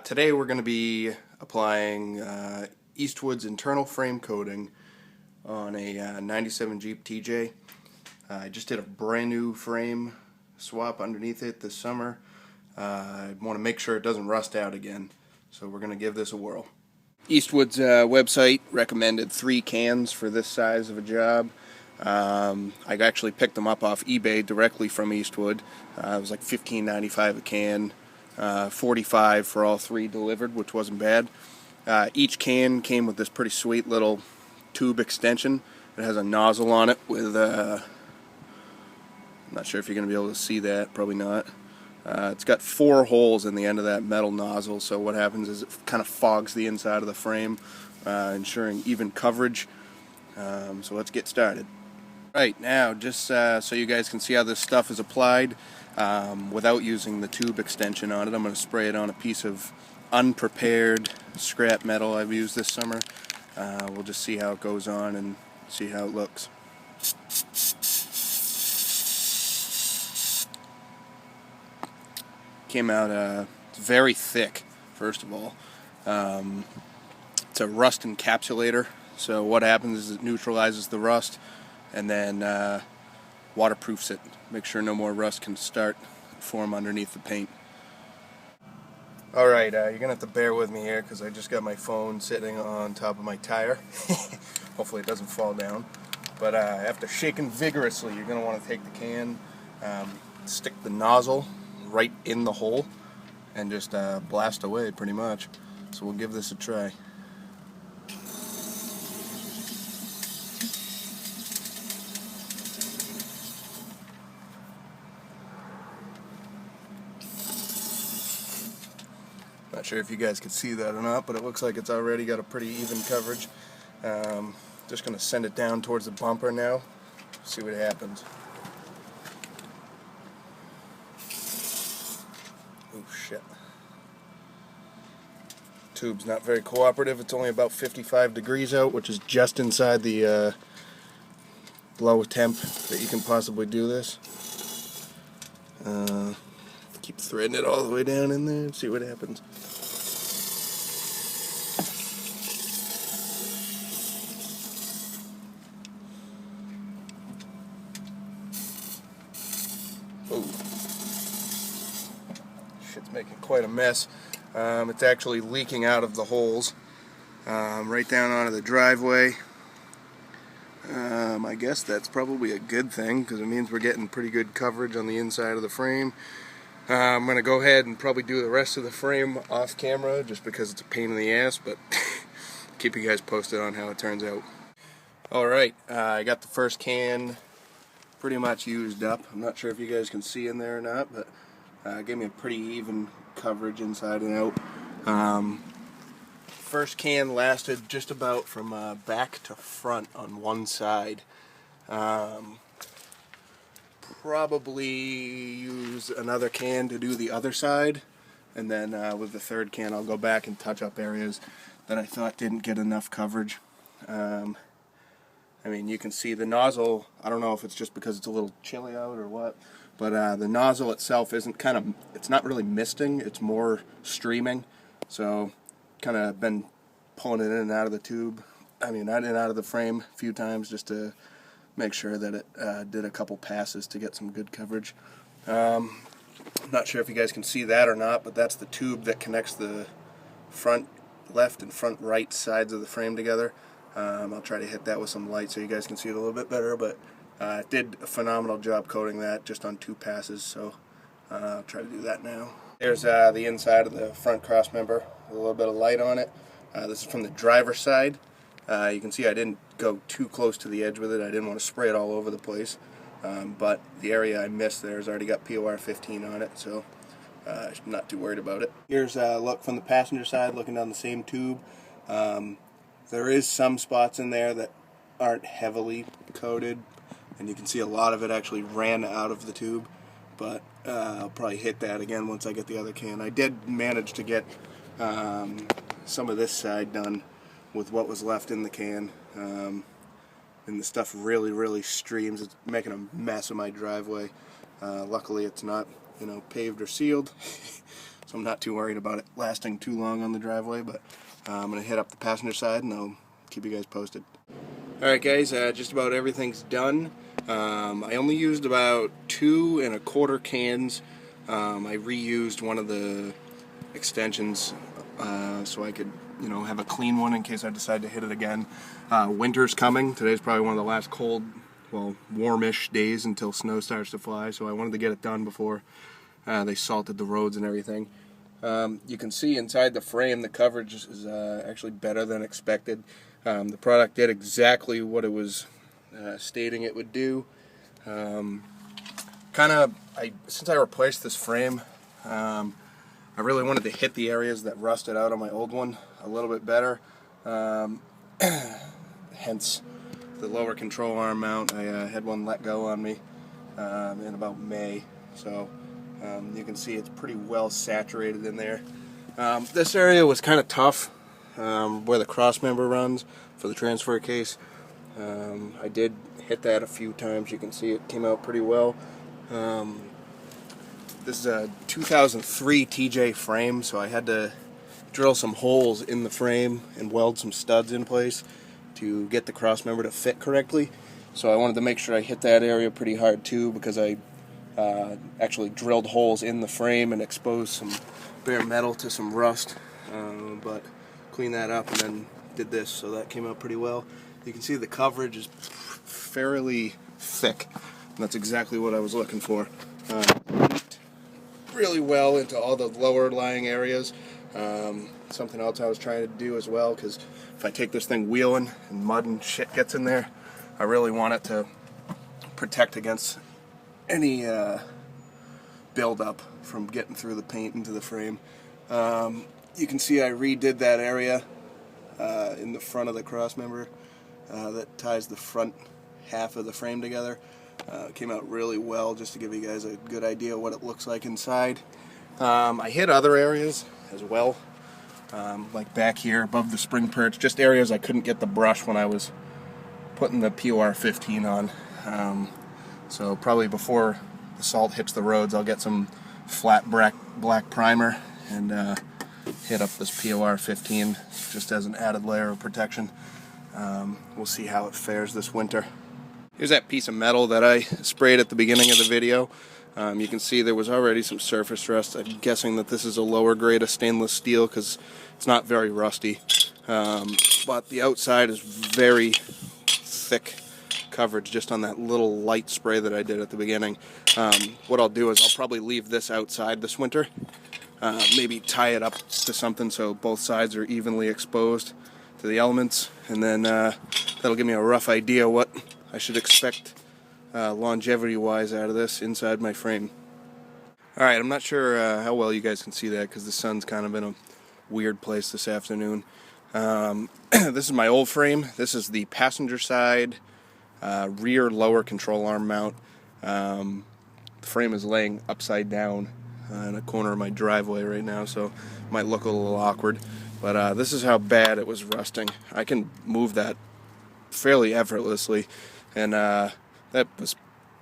Today we're going to be applying Eastwood's internal frame coating on a 97 Jeep TJ. I just did a brand new frame swap underneath it this summer. I want to make sure it doesn't rust out again, so we're going to give this a whirl. Eastwood's website recommended 3 cans for this size of a job. I actually picked them up off eBay directly from Eastwood. It was like $15.95 a can. $45 for all 3 delivered, which wasn't bad. Each can came with this pretty sweet little tube extension. It has a nozzle on it with, I'm not sure if you're going to be able to see that, probably not. It's got 4 holes in the end of that metal nozzle, so what happens is it kind of fogs the inside of the frame, ensuring even coverage. So let's get started. Right, now, just so you guys can see how this stuff is applied, without using the tube extension on it, I'm going to spray it on a piece of unprepared scrap metal I've used this summer. We'll just see how it goes on and see how it looks. Came out very thick, first of all. It's a rust encapsulator, so what happens is it neutralizes the rust and then waterproofs it. Make sure no more rust can form underneath the paint. Alright, you're going to have to bear with me here because I just got my phone sitting on top of my tire. Hopefully it doesn't fall down. But after shaking vigorously, you're going to want to take the can, stick the nozzle right in the hole, and just blast away pretty much. So we'll give this a try. Not sure if you guys can see that or not, but it looks like it's already got a pretty even coverage. Just going to send it down towards the bumper now, see what happens. Oh shit. Tube's not very cooperative. It's only about 55 degrees out, which is just inside the low temp that you can possibly do this. Keep threading it all the way down in there and see what happens. Oh, shit's making quite a mess. It's actually leaking out of the holes right down onto the driveway. I guess that's probably a good thing because it means we're getting pretty good coverage on the inside of the frame. I'm going to go ahead and probably do the rest of the frame off camera just because it's a pain in the ass, but keep you guys posted on how it turns out. Alright, I got the first can pretty much used up. I'm not sure if you guys can see in there or not, but it gave me a pretty even coverage inside and out. First can lasted just about from back to front on one side. Probably use another can to do the other side, and then with the third can I'll go back and touch up areas that I thought didn't get enough coverage. I mean, you can see the nozzle. I don't know if it's just because it's a little chilly out or what, but the nozzle itself isn't it's not really misting, it's more streaming. So kind of been pulling it in and out of the tube, in and out of the frame a few times just to make sure that it did a couple passes to get some good coverage. I'm not sure if you guys can see that or not, but that's the tube that connects the front left and front right sides of the frame together. I'll try to hit that with some light so you guys can see it a little bit better, but it did a phenomenal job coating that just on 2 passes, so I'll try to do that now. There's the inside of the front cross member with a little bit of light on it. This is from the driver's side. You can see I didn't go too close to the edge with it. I didn't want to spray it all over the place, but the area I missed there has already got POR 15 on it, so I'm not too worried about it. Here's a look from the passenger side looking down the same tube. There is some spots in there that aren't heavily coated, and you can see a lot of it actually ran out of the tube, but I'll probably hit that again once I get the other can. I did manage to get some of this side done with what was left in the can, and the stuff really streams. It's making a mess of my driveway. Luckily it's not, paved or sealed, so I'm not too worried about it lasting too long on the driveway. But I'm going to hit up the passenger side and I'll keep you guys posted. Alright guys, just about everything's done. I only used about 2 1/4 cans. I reused one of the extensions so I could, have a clean one in case I decide to hit it again. Winter's coming. Today's probably one of the last cold, well, warmish days until snow starts to fly, so I wanted to get it done before they salted the roads and everything. You can see inside the frame the coverage is actually better than expected. The product did exactly what it was stating it would do. Since I replaced this frame, I really wanted to hit the areas that rusted out on my old one a little bit better. Hence the lower control arm mount. I had one let go on me in about May, so you can see it's pretty well saturated in there. This area was kind of tough where the cross member runs for the transfer case. I did hit that a few times. You can see it came out pretty well. This is a 2003 TJ frame, so I had to drill some holes in the frame and weld some studs in place to get the cross member to fit correctly. So I wanted to make sure I hit that area pretty hard too, because I actually drilled holes in the frame and exposed some bare metal to some rust, but cleaned that up and then did this, so that came out pretty well. You can see the coverage is fairly thick, and that's exactly what I was looking for. Really well into all the lower lying areas. Something else I was trying to do as well, because if I take this thing wheeling and mud and shit gets in there, I really want it to protect against any buildup from getting through the paint into the frame. You can see I redid that area in the front of the cross member that ties the front half of the frame together. It came out really well, just to give you guys a good idea of what it looks like inside. I hit other areas as well, like back here above the spring perch, just areas I couldn't get the brush when I was putting the POR 15 on. So probably before the salt hits the roads, I'll get some flat black primer and hit up this POR 15 just as an added layer of protection. We'll see how it fares this winter. Here's that piece of metal that I sprayed at the beginning of the video. You can see there was already some surface rust. I'm guessing that this is a lower grade of stainless steel because it's not very rusty. But the outside is very thick coverage just on that little light spray that I did at the beginning. What I'll do is I'll probably leave this outside this winter. Maybe tie it up to something so both sides are evenly exposed to the elements, and then that'll give me a rough idea what I should expect longevity-wise out of this inside my frame. Alright, I'm not sure how well you guys can see that because the sun's kind of in a weird place this afternoon. This is my old frame. This is the passenger side rear lower control arm mount. The frame is laying upside down in a corner of my driveway right now, so it might look a little awkward. But this is how bad it was rusting. I can move that fairly effortlessly, and that was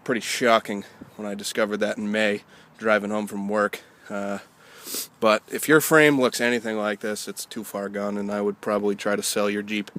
pretty shocking when I discovered that in May, driving home from work. But if your frame looks anything like this, it's too far gone, and I would probably try to sell your Jeep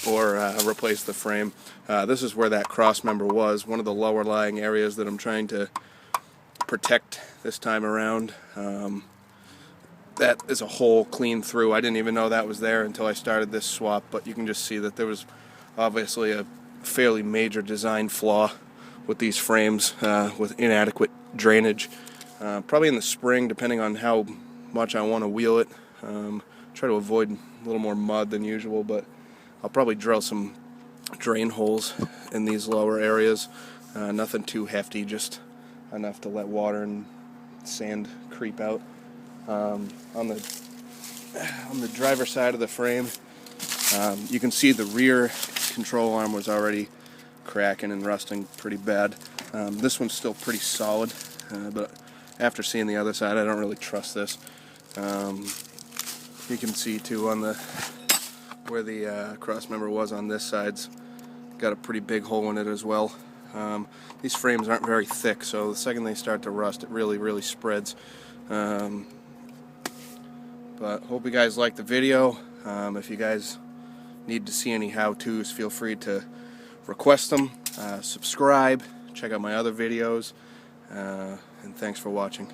or replace the frame. This is where that cross member was, one of the lower lying areas that I'm trying to protect this time around. That is a hole clean through. I didn't even know that was there until I started this swap, but you can just see that there was obviously a fairly major design flaw with these frames with inadequate drainage. Probably in the spring, depending on how much I want to wheel it. Try to avoid a little more mud than usual, but I'll probably drill some drain holes in these lower areas. Nothing too hefty, just enough to let water and sand creep out. On the driver's side of the frame, you can see the rear control arm was already cracking and rusting pretty bad. This one's still pretty solid, but after seeing the other side, I don't really trust this. You can see too on the where the cross member was on this side's got a pretty big hole in it as well. These frames aren't very thick, so the second they start to rust, it really spreads. But hope you guys like the video. If you guys need to see any how-tos, feel free to request them. Subscribe, check out my other videos, and thanks for watching.